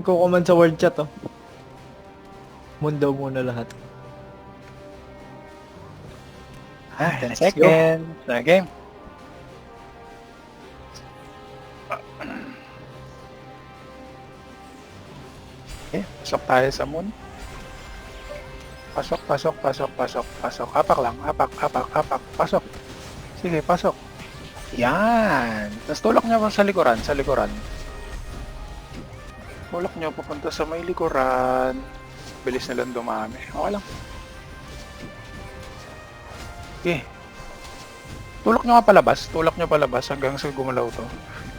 Kukuman sa word chat, oh. Mundo muna lahat. 10 let's go. seconds. Na game. Okay, pasok tayo sa moon. Pasok, pasok, pasok, pasok, pasok. Apak lang, apak, apak, apak. Pasok. Sige, pasok. Yan. Tapos tulak nyo sa likuran, sa likuran. Tulak nyo papunta sa may likuran. Bilis nilang dumami. Okay lang. Okay. Tulak nyo nga palabas. Tulak nyo palabas hanggang sa gumalaw to.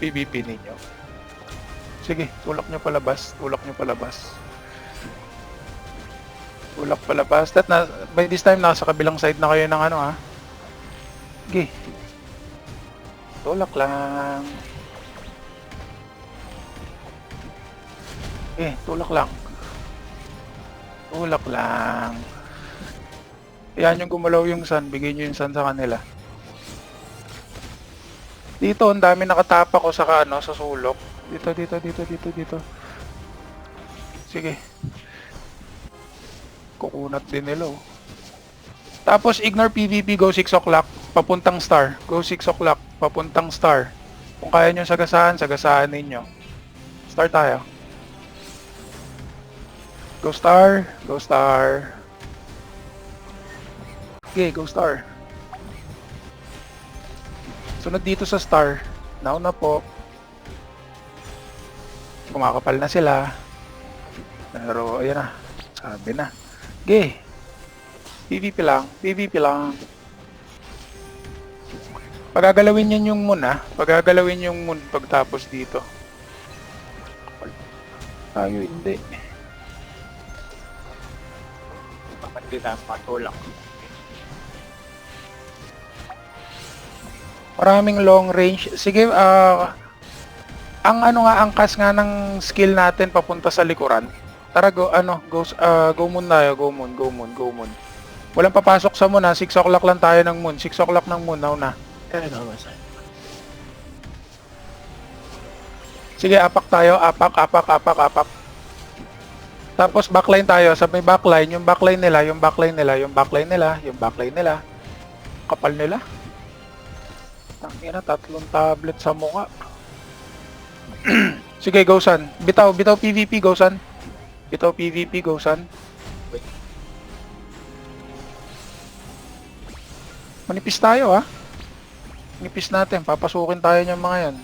PvP ninyo. Sige, tulak nyo palabas. Tulak nyo palabas. Tulak palabas. By this time, nasa kabilang side na kayo ng ano ha. Sige. Tulak lang. Tulak lang. Tulak lang. Yan yung gumalaw yung sun. Bigay nyo yung sun sa kanila. Dito, ang dami nakatapa ko sa sa sulok. Dito. Sige. Kukunat din nila, oh. Tapos, ignore PvP, go 6 o'clock, papuntang star. Go 6 o'clock, papuntang star. Kung kaya nyo sagasaan, sagasaan ninyo. Star tayo. Go star, go star. Okay, go star. Sunod dito sa star. Now na po. Kumakapal na sila. Pero, ayan na. Sabi na. Okay. PvP lang. PvP lang. Pagagalawin yan yung moon, ha. Pagagalawin yung moon pagtapos dito. Tayo hindi. Hindi na matulak. Maraming long range. Sige, ang angkas nga ng skill natin papunta sa likuran. Tara, go moon tayo, go moon. Walang papasok sa moon ha, 6 o'clock lang tayo ng moon, 6 o'clock ng moon, now na. Sige, apak tayo, apak. Tapos backline tayo, sa may backline, yung backline nila. Kapal nila. Tangina, 3 tablet sa mukha. Sige, go Sun. Bitaw PvP, go Sun. Manipis tayo, ha. Manipis natin, papasukin tayo ng mga yan.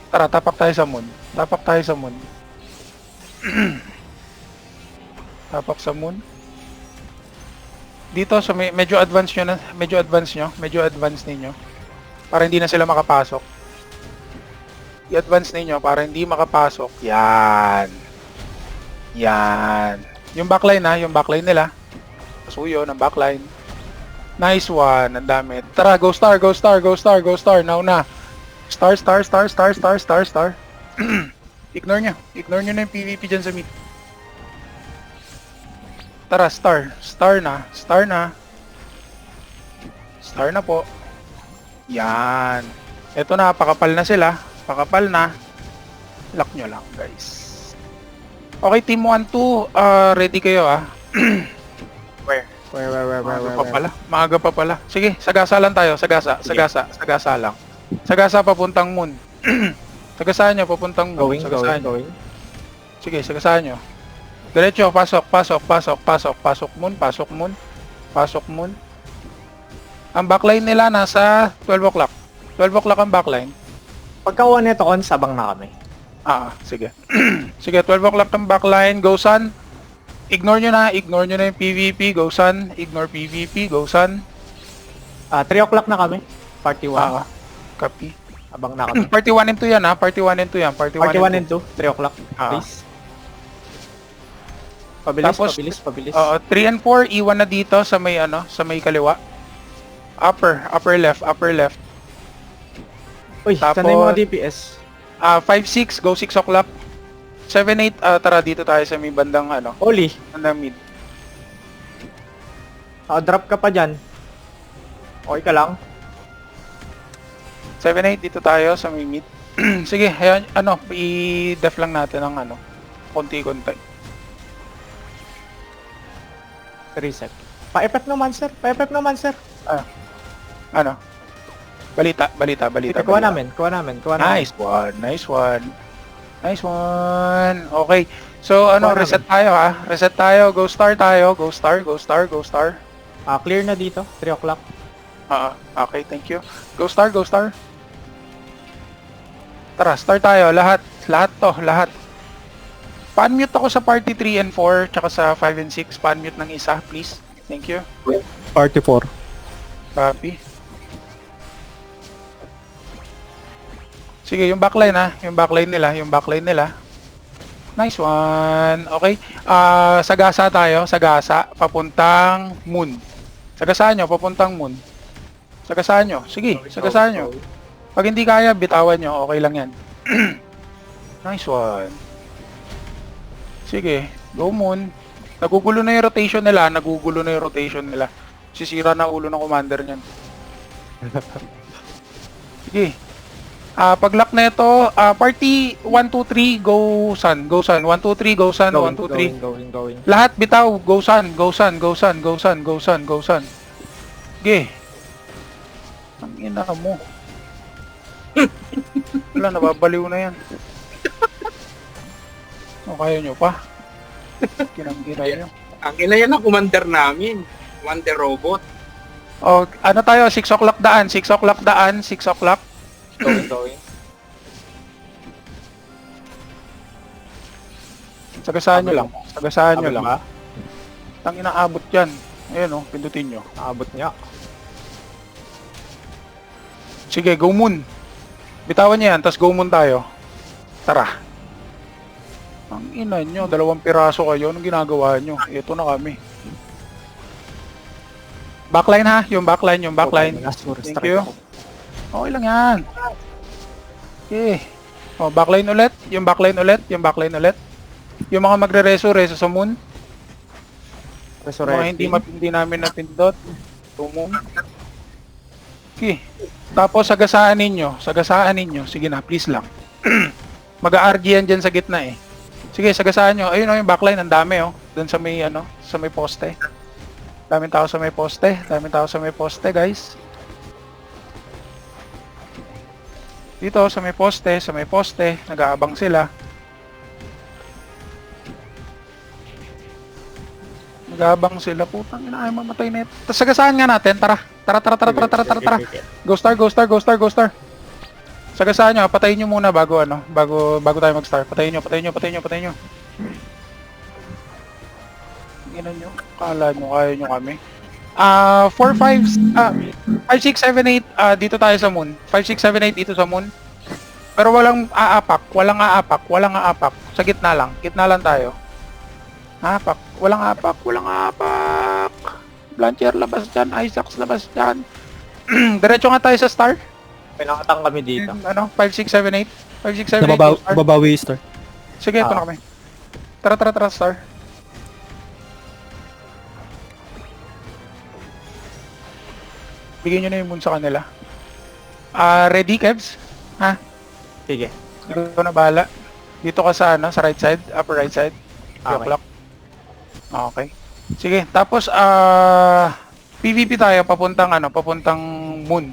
Tara, tapak tayo sa moon. Tapak sa moon. Dito sa medyo advance ninyo. Para hindi na sila makapasok. I-advance ninyo para hindi makapasok. Yan. Yung backline nila. Pasuyo ng backline. Nice one, ang dami. Tara, go star. Now na. Star. Ignore nyo na yung PvP dyan sa mid. Tara, star na po. Yan. Ito na, pakapal na sila. Lock nyo lang, guys. Okay, team 1-2, ready kayo, ah. Where? Maaga pa pala. Sige, sagasa lang tayo. Sagasa lang. Sagasa papuntang moon. Sagasaan nyo papuntang moon. Going. Sige, sagasaan nyo. Diretso, pasok moon. Ang backline nila nasa 12 o'clock. 12 o'clock ang backline. Pagka one ito on, sabang na kami. Sige. Sige, 12 o'clock ang backline. Go Sun. Ignore nyo na yung PvP. Go Sun. Ignore PvP. Go Sun. 3 o'clock na kami. Party 1. Copy. Abang na kami. Party 1 and 2 yan, ha? Party 1 and 2 yan. Party 1 and 2, 3 o'clock. Please. Pabilis. 3 and 4, iwan na dito sa may sa may kaliwa. Upper left. Uy, sana yung mga DPS. 5-6, go 6 o'clock. 7-8, tara dito tayo sa may bandang Oli. bandang mid. Drop ka pa dyan. Okay ka lang? 7-8 dito tayo sa may mid. Sige, ayan, i-def lang natin ang konti-konti. Reset. Pa-effect naman, sir. Pa-effect naman, sir. Balita. Kuha namin. Nice one. Okay. So, reset tayo ha. Reset tayo. Go star tayo. Go star. Clear na dito. 3 o'clock. Okay, thank you. Go star. Tara, start tayo. Lahat. Pan-mute ako sa party 3 and 4, tsaka sa 5 and 6. Pan-mute ng isa, please. Thank you. Party 4. Copy. Sige, yung backline ha. Yung backline nila. Nice one. Okay. Sagasa tayo. Sagasa. Papuntang moon. Sagasaan nyo. Papuntang moon. Sagasaan nyo. Sige. Sagasaan nyo. Pag hindi kaya, bitawan nyo. Okay lang yan. Nice one. Sige. Go moon. Nagugulo na yung rotation nila. Sisira na ulo ng commander niyan. Sige. Pag-lock na ito, party 1, 2, 3, go sun. 1, 2, 3, go sun. 1, 2, 3. Going. Lahat bitaw, go sun. Sige. Ang ina mo. Wala, nababaliw na yan. Kaya nyo pa. Kinang-gira nyo. Ang ina yan ang commander namin. Wonder Robot. Tayo, 6 o'clock daan. 6 o'clock. Going. Sagasaan nyo lang. Ba? Tangina abot yan. Ayan pindutin nyo. Abot niya. Sige, go moon. Bitawan niya yan, tas go moon tayo. Tara. Ang ina nyo, 2 piraso kayo. Anong ginagawa nyo? Ito na kami. Backline ha, yung backline. Thank you. Okay lang yan. Okay. Backline ulit. Yung backline ulit. Yung mga magre-reso sa moon. Mga hindi namin napindot. Tumong. Okay. Tapos sagasaan ninyo. Sige na, please lang. Mag-RG yan dyan sa gitna eh. Sige, sagasaan nyo. Ayun yung backline, ang dami doon sa may sa may poste. Daming tao sa may poste, guys. Dito sa may poste, nag-aabang sila. Putang ina, ay mamatay na ito. Tapos sagasaan nga natin, tara. Go star. Sagasaan nyo, patayin nyo muna bago tayo mag-start. Patayin nyo. Tingnan nyo, kala nyo, kaya nyo kami. 4, 5, 6, 7, 8, dito tayo sa moon. 5, 6, 7, 8 dito sa moon. Pero walang aapak. Sa gitna lang tayo. Walang aapak. Blancher, labas dyan. Isaacs, labas dyan. Diretso nga tayo sa star. May nakatang kami dito. 5, 6, 7, 8. 5, 6, 7, 8. Star. Babawi star. Sige, ito na kami. Tara, star. Bigyan nyo na yung moon sa kanila. Ready, Kebs? Ha? Sige. Ikaw na bahala. Dito ka sa sa right side, upper right side. 3 o'clock. Okay. Sige, tapos PVP tayo papuntang moon.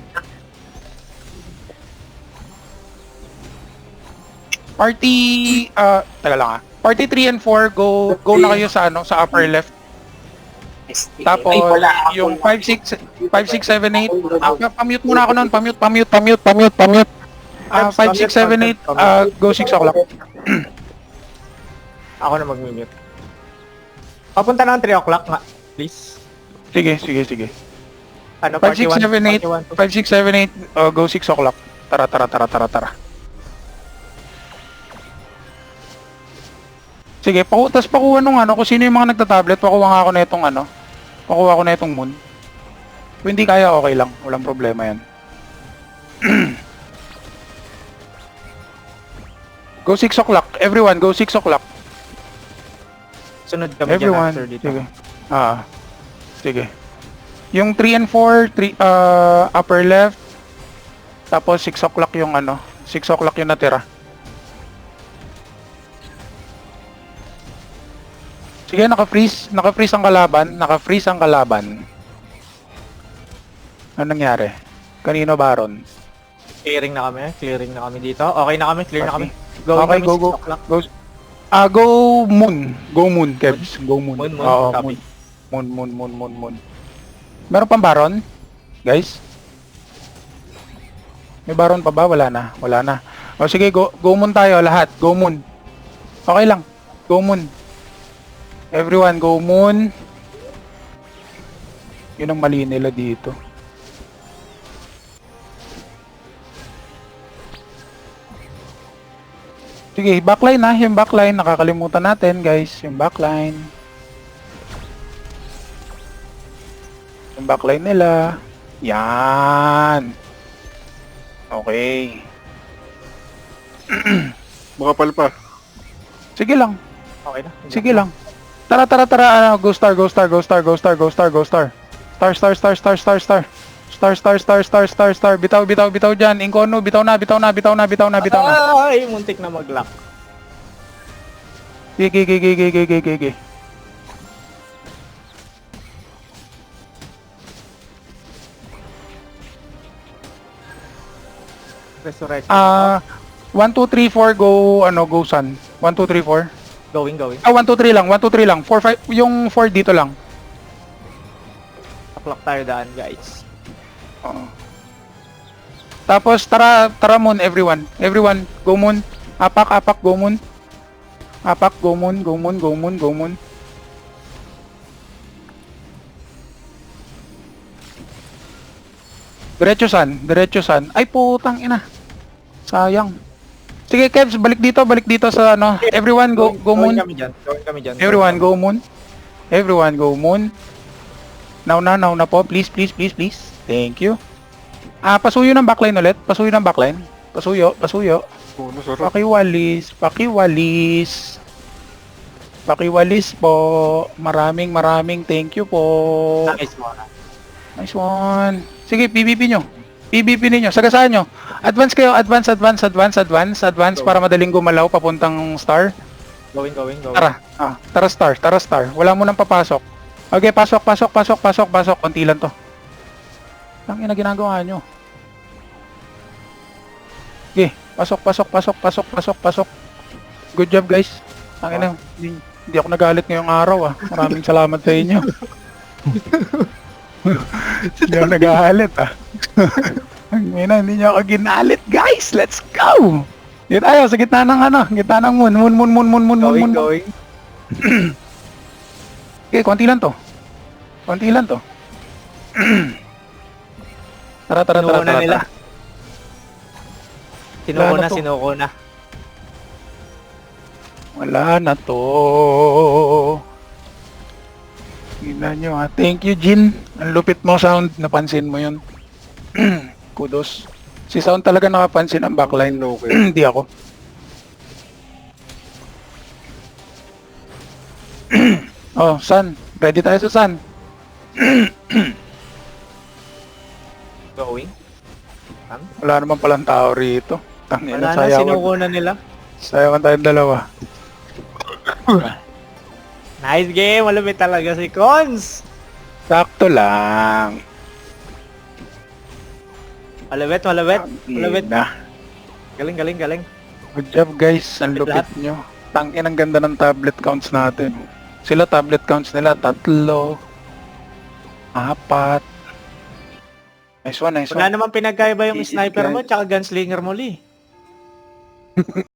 Party taga lang Party 3 and 4 go na kayo sa sa upper left. Tapos yung 5 6 7 8 pa-mute muna ako noon, pa-mute. 5 6 7 8 go 6 o'clock. Ako na mag-mute. Papunta na ng 3 o'clock nga, please. Sige. 5 6 7 8 go 6 o'clock. Tara. Sige, tas pakuha nung kung sino yung mga nagta-tablet, pakuha nga ako na itong pakuha ko na itong moon. Kung hindi kaya, okay lang. Walang problema yan. Go 6 o'clock. Everyone, go 6 o'clock. Sunod kami Everyone. dyan after dito. Sige. Sige. Yung 3 and 4, upper left. Tapos 6 o'clock yung ano. 6 o'clock yung natira. Sige, naka-freeze. Naka-freeze ang kalaban. Naka-freeze ang kalaban. Ano nangyari? Kanino Baron? Clearing na kami dito. Okay na kami, clear na kami. Okay, kami go, 6 go. o'clock. Go Moon. Go Moon, Kebs. Go Moon. Moon, Oo, copy. Moon. Meron pang Baron? Guys? May Baron pa ba? Wala na. O sige, go Moon tayo lahat. Go Moon. Okay lang. Go Moon. Everyone, go Moon. Yun ang mali nila dito. Sige, backline na. Yung backline, nakakalimutan natin guys. Yung backline. Yung backline nila. Yan. Okay. Makapal pa. Sige lang. Okay na. Sige lang. Tara. Go star. Star. Bitaw dyan. Inkono, bitaw na. Ay, muntik na mag-lock. Gigi. Resurrection. 1, 2, 3, 4, go sun. 1, 2, 3, 4. Going. 1, 2, 3 lang. 4, 5, yung 4 dito lang. Clock tayo daan, guys. Oo. Tapos tara Moon everyone. Everyone, go Moon. Apak, go Moon. Apak, go Moon. Diretso san. Ay putang ina. Sayang. Sige Kevs, balik dito sa ano. Everyone go Moon. Going kami dyan. Everyone go Moon. Now na po. Please. Thank you. Pasuyo ng backline ulit. Pasuyo. Puno, sarap. Pakiwalis po. Maraming thank you po. Nice one. Sige, PVP ninyo. Sagasaan nyo. Advance kayo. Advance para madaling gumalaw papuntang star. Going. Tara star. Wala mo nang papasok. Okay, pasok. Konti lang to. Ang ina ginagawa nyo. Okay, pasok. Good job guys. Ang ina, hindi ako nagalit ngayong araw ah. Maraming salamat sa inyo. Hindi ako nagalit ah. Ang ina, hindi nyo ako ginalit guys. Let's go! Dito tayo sa gitna ng moon. Going. Okay, konti lang to. Tara. Nila. Sinuko na. Wala na to. Tingnan nyo ha. Thank you, Jin. Ang lupit mo, Sound. Napansin mo yun. Kudos. Si Sound talaga nakapansin ang backline. Okay. Hindi ako. Oh, Sun. Ready tayo sa Sun. Going. Wala naman palang tao rito. Wala na, sinuko na nila. Sayawan tayong dalawa. Nice game. Malupit talaga si Cons. Sakto lang. Malupit. Na. Galing. Good job guys. Ang lupit nyo. Tangin ang ganda ng tablet counts natin. Sila tablet counts nila 3, 4. Nice one. Wala naman pinagkaiba yung sniper mo tsaka gunslinger mo, Lee.